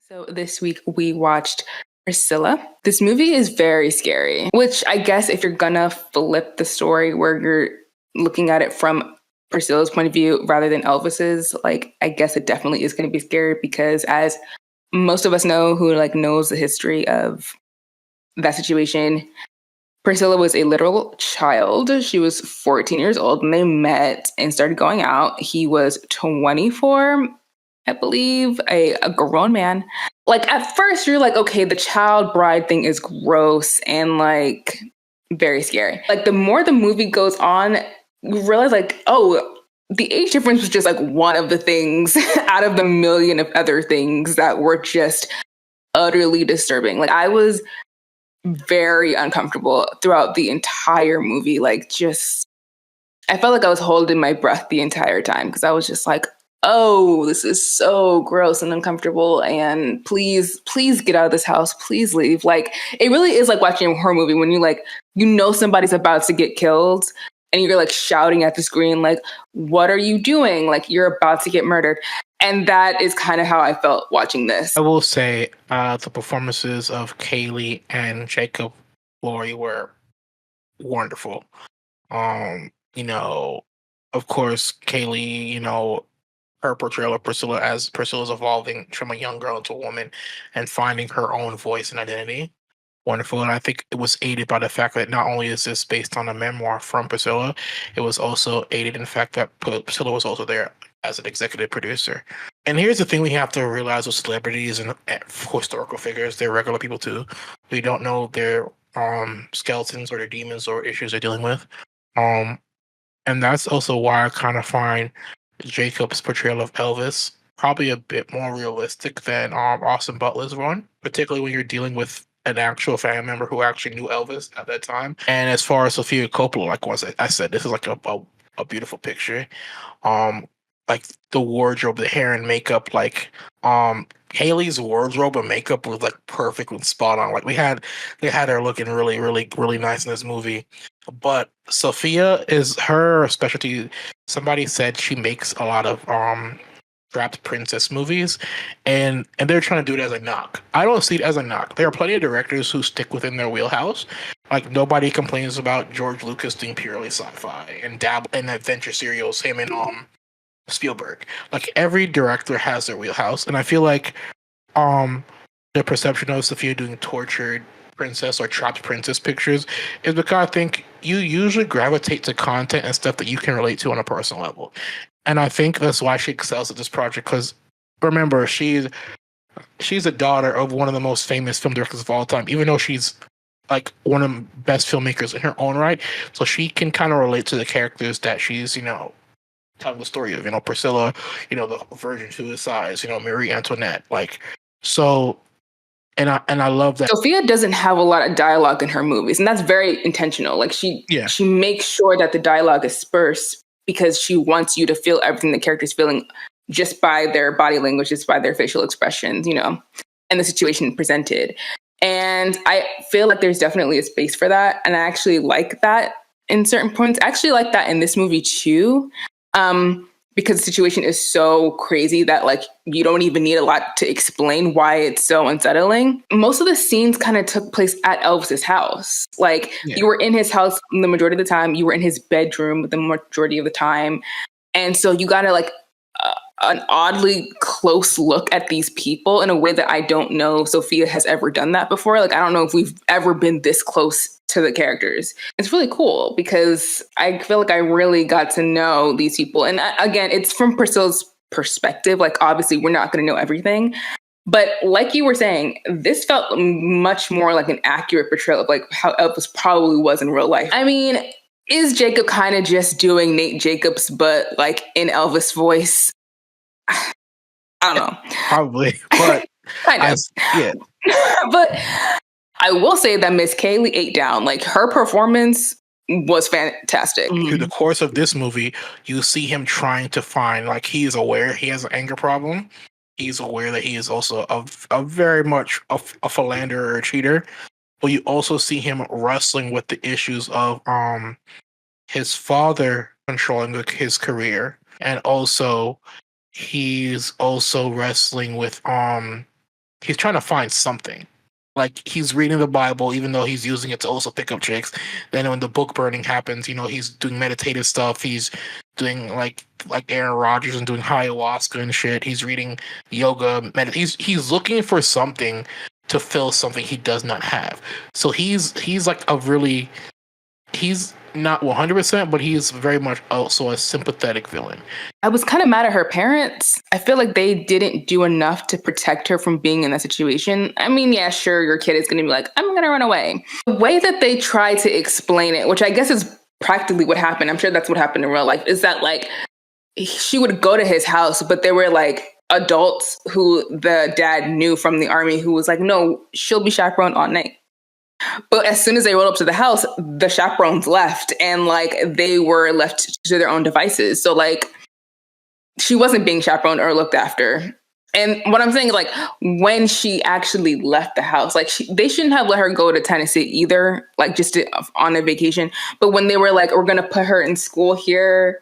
So this week we watched Priscilla. This movie is very scary, which I guess if you're gonna flip the story where you're looking at it from Priscilla's point of view rather than Elvis's, like I guess it definitely is gonna be scary because as most of us know who knows the history of that situation, Priscilla was a literal child. She was 14 years old when they met and started going out. He was 24, I believe, a grown man. Like at first you're like, okay, the child bride thing is gross and like very scary. Like the more the movie goes on, you realize like, oh, the age difference was just like one of the things out of the million of other things that were just utterly disturbing. Like I was very uncomfortable throughout the entire movie. Like just I felt like I was holding my breath the entire time because I was just like, oh, this is so gross and uncomfortable. And please get out of this house. Please leave. Like, it really is like watching a horror movie when somebody's about to get killed and you're like shouting at the screen, like, what are you doing? Like, you're about to get murdered. And that is kind of how I felt watching this. I will say the performances of Kaylee and Jacob Laurie were wonderful. Of course, Kaylee, her portrayal of Priscilla as Priscilla's evolving from a young girl into a woman and finding her own voice and identity. Wonderful. And I think it was aided by the fact that not only is this based on a memoir from Priscilla, it was also aided in the fact that Priscilla was also there as an executive producer. And here's the thing we have to realize with celebrities and historical figures, they're regular people too. We don't know their skeletons or their demons or issues they're dealing with. And that's also why I kind of find Jacob's portrayal of Elvis probably a bit more realistic than Austin Butler's one, particularly when you're dealing with an actual family member who actually knew Elvis at that time. And as far as Sofia Coppola, like I said, this is like a beautiful picture. Like the wardrobe, the hair and makeup, like Haley's wardrobe and makeup was like perfect and spot on. Like they had her looking really, really, really nice in this movie. But Sophia is her specialty. Somebody said she makes a lot of trapped princess movies, and they're trying to do it as a knock. I don't see it as a knock. There are plenty of directors who stick within their wheelhouse. Like nobody complains about George Lucas doing purely sci-fi and dabble in adventure serials. Him and Spielberg. Like every director has their wheelhouse, and I feel like the perception of Sophia doing tortured princess or trapped princess pictures is because I think you usually gravitate to content and stuff that you can relate to on a personal level. And I think that's why she excels at this project. Because remember, she's a daughter of one of the most famous film directors of all time, even though she's like one of the best filmmakers in her own right. So she can kind of relate to the characters that she's, telling the story of, Priscilla, the Virgin Suicides, Marie Antoinette. Like, so and I love that Sophia doesn't have a lot of dialogue in her movies, and that's very intentional. Like she makes sure that the dialogue is sparse because she wants you to feel everything the character's feeling just by their body language, just by their facial expressions, and the situation presented. And I feel like there's definitely a space for that. And I actually like that in certain points. I actually like that in this movie too. Because the situation is so crazy that like you don't even need a lot to explain why it's so unsettling. Most of the scenes kind of took place at Elvis's house. Like you were in his house the majority of the time, you were in his bedroom the majority of the time. And so you got to an oddly close look at these people in a way that I don't know Sophia has ever done that before. Like, I don't know if we've ever been this close to the characters. It's really cool because I feel like I really got to know these people. And again, it's from Priscilla's perspective. Like, obviously, we're not going to know everything. But like you were saying, this felt much more like an accurate portrayal of like how Elvis probably was in real life. I mean, is Jacob kind of just doing Nate Jacobs, but like in Elvis voice? I don't know. Probably, but yeah. But I will say that Miss Kaylee ate down. Like her performance was fantastic. Through the course of this movie, you see him trying to find, like, he is aware he has an anger problem. He's aware that he is also a very much a philanderer or a cheater. But you also see him wrestling with the issues of his father controlling his career, and also he's also wrestling with he's trying to find something. Like he's reading the Bible, even though he's using it to also pick up chicks. Then when the book burning happens, he's doing meditative stuff. He's doing like Aaron Rodgers and doing ayahuasca and shit. He's reading yoga. He's looking for something to fill something he does not have. So he's like he's not 100%, but he's very much also a sympathetic villain. I was kind of mad at her parents. I feel like they didn't do enough to protect her from being in that situation. I mean, yeah, sure, your kid is going to be like, I'm going to run away. The way that they try to explain it, which I guess is practically what happened, I'm sure that's what happened in real life, is that like she would go to his house, but there were like adults who the dad knew from the army who was like, no, she'll be chaperoned all night. But as soon as they rolled up to the house, the chaperones left and like they were left to their own devices. So like she wasn't being chaperoned or looked after. And what I'm saying is like when she actually left the house, like they shouldn't have let her go to Tennessee either, like on a vacation. But when they were like, we're going to put her in school here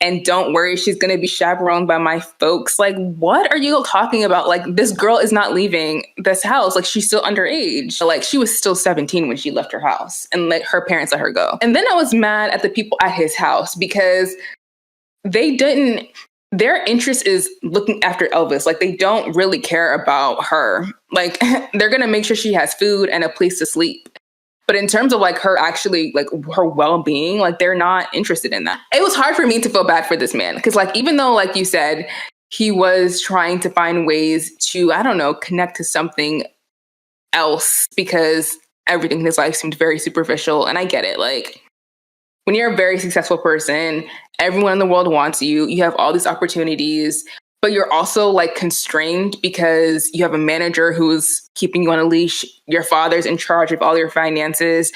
and don't worry, she's going to be chaperoned by my folks. Like, what are you talking about? Like, this girl is not leaving this house. Like, she's still underage. Like, she was still 17 when she left her house and like her parents let her go. And then I was mad at the people at his house because their interest is looking after Elvis. Like, they don't really care about her. Like, they're going to make sure she has food and a place to sleep. But in terms of like her actually like her well-being, like they're not interested in that. It was hard for me to feel bad for this man because like even though like you said, he was trying to find ways to, I don't know, connect to something else because everything in his life seemed very superficial. And I get it. Like when you're a very successful person, everyone in the world wants you. You have all these opportunities. But you're also like constrained because you have a manager who's keeping you on a leash. Your father's in charge of all your finances.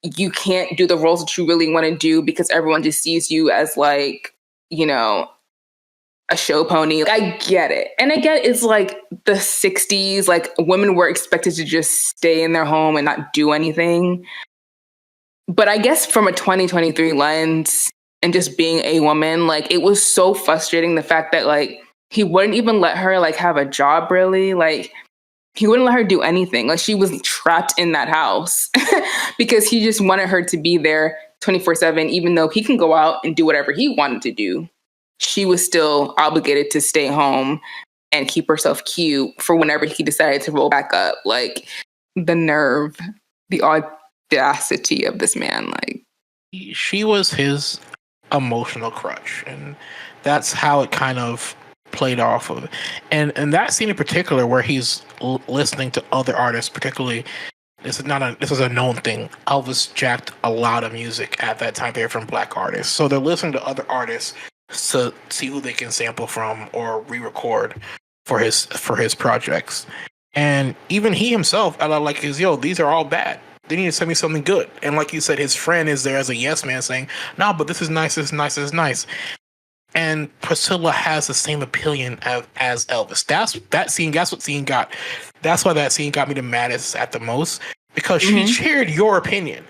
You can't do the roles that you really want to do because everyone just sees you as like, a show pony. I get it. And I get it's like the 60s, like women were expected to just stay in their home and not do anything. But I guess from a 2023 lens and just being a woman, like it was so frustrating the fact that like, he wouldn't even let her like have a job really. Like he wouldn't let her do anything. Like she was trapped in that house because he just wanted her to be there 24/7, even though he can go out and do whatever he wanted to do. She was still obligated to stay home and keep herself cute for whenever he decided to roll back up. Like the nerve, the audacity of this man. Like she was his emotional crutch, and that's how it kind of played off of. And that scene in particular where he's listening to other artists, particularly this is a known thing. Elvis jacked a lot of music at that time period from black artists. So they're listening to other artists to see who they can sample from or re-record for his projects. And even he himself, like these are all bad. They need to send me something good. And like you said, his friend is there as a yes man saying, no, but this is nice, this is nice, this is nice. And Priscilla has the same opinion as Elvis. That's what scene got. That's why that scene got me the maddest at the most, because she shared your opinion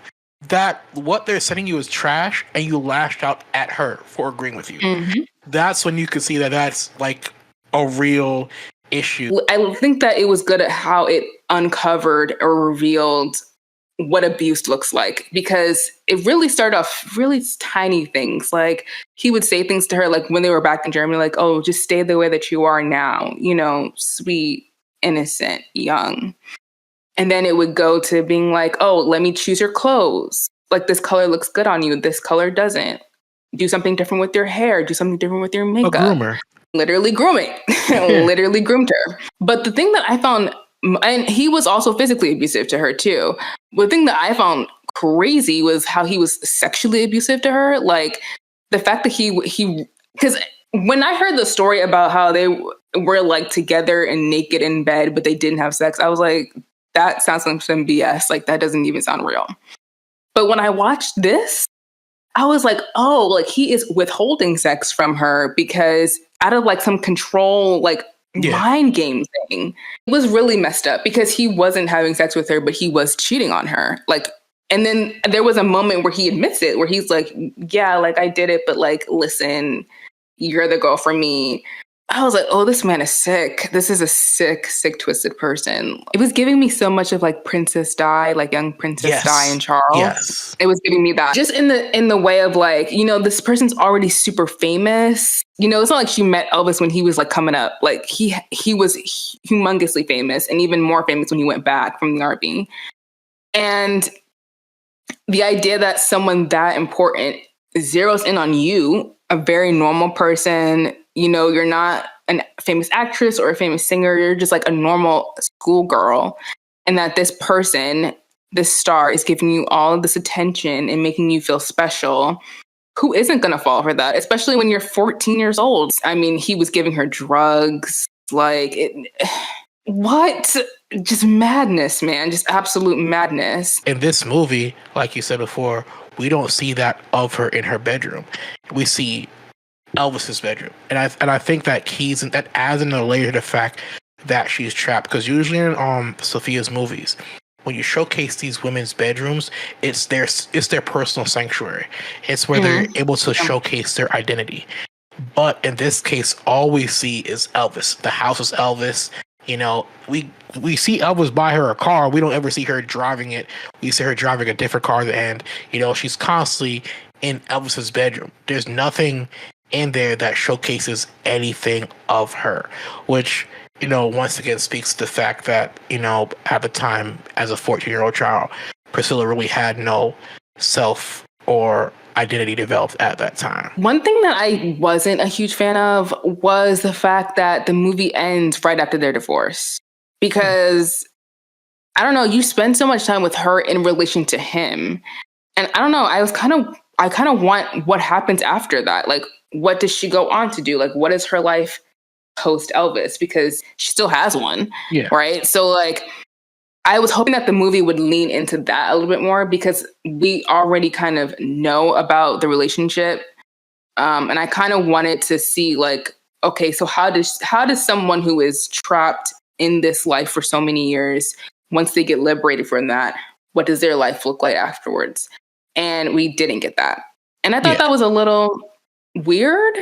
that what they're sending you is trash, and you lashed out at her for agreeing with you. That's when you could see that that's like a real issue. I think that it was good at how it uncovered or revealed what abuse looks like, because it really started off really tiny things. Like he would say things to her, like when they were back in Germany, like, oh, just stay the way that you are now, sweet, innocent, young. And then it would go to being like, oh, let me choose your clothes. Like this color looks good on you. This color doesn't. Do something different with your hair. Do something different with your makeup. A groomer. Literally grooming. Literally groomed her. But the thing that I found, and he was also physically abusive to her too. The thing that I found crazy was how he was sexually abusive to her. Like the fact that he, because when I heard the story about how they were like together and naked in bed, but they didn't have sex, I was like, that sounds like some BS. Like that doesn't even sound real. But when I watched this, I was like, oh, like he is withholding sex from her because out of like some control, like mind game thing. It was really messed up because he wasn't having sex with her, but he was cheating on her. Like, and then there was a moment where he admits it, where he's like, yeah, like I did it, but like, listen, you're the girl for me. I was like, oh, this man is sick. This is a sick, sick, twisted person. It was giving me so much of like Princess Di, like young Princess Di and Yes. Charles. Yes. It was giving me that. Just in the way of like, this person's already super famous. It's not like she met Elvis when he was like coming up. Like he was humongously famous and even more famous when he went back from the army. And the idea that someone that important zeroes in on you, a very normal person, you're not a famous actress or a famous singer, you're just like a normal schoolgirl. And that this person, this star, is giving you all of this attention and making you feel special. Who isn't going to fall for that, especially when you're 14 years old? I mean, he was giving her drugs, what? Just madness, man. Just absolute madness. In this movie, like you said before, we don't see that of her in her bedroom. We see Elvis's bedroom, and I think that that adds in a layer to the fact that she's trapped. Because usually in Sofia's movies, when you showcase these women's bedrooms, it's their personal sanctuary. It's where they're able to showcase their identity. But in this case, all we see is Elvis. The house is Elvis. We see Elvis buy her a car. We don't ever see her driving it. We see her driving a different car, and she's constantly in Elvis's bedroom. There's nothing in there that showcases anything of her, which once again speaks to the fact that at the time, as a 14-year-old child, Priscilla really had no self or identity developed at that time. One thing that I wasn't a huge fan of was the fact that the movie ends right after their divorce. Because, I don't know, you spend so much time with her in relation to him. And I don't know, I kind of want what happens after that. Like, what does she go on to do? Like, what is her life post Elvis? Because she still has one. Yeah. Right? So, like, I was hoping that the movie would lean into that a little bit more because we already kind of know about the relationship. And I kind of wanted to see like, okay, so how does someone who is trapped in this life for so many years, once they get liberated from that, what does their life look like afterwards? And we didn't get that. And I thought that was a little weird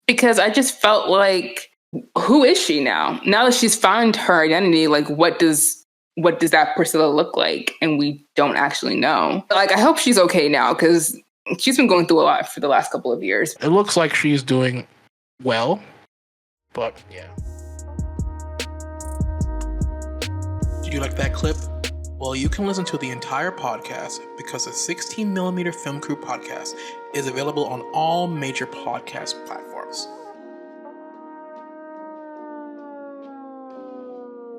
because I just felt like, who is she now? Now that she's found her identity, like what does that Priscilla look like? And we don't actually know. Like, I hope she's okay now because she's been going through a lot for the last couple of years. It looks like she's doing well, but yeah. Did you like that clip? Well, you can listen to the entire podcast because the 16mm Film Crew podcast is available on all major podcast platforms.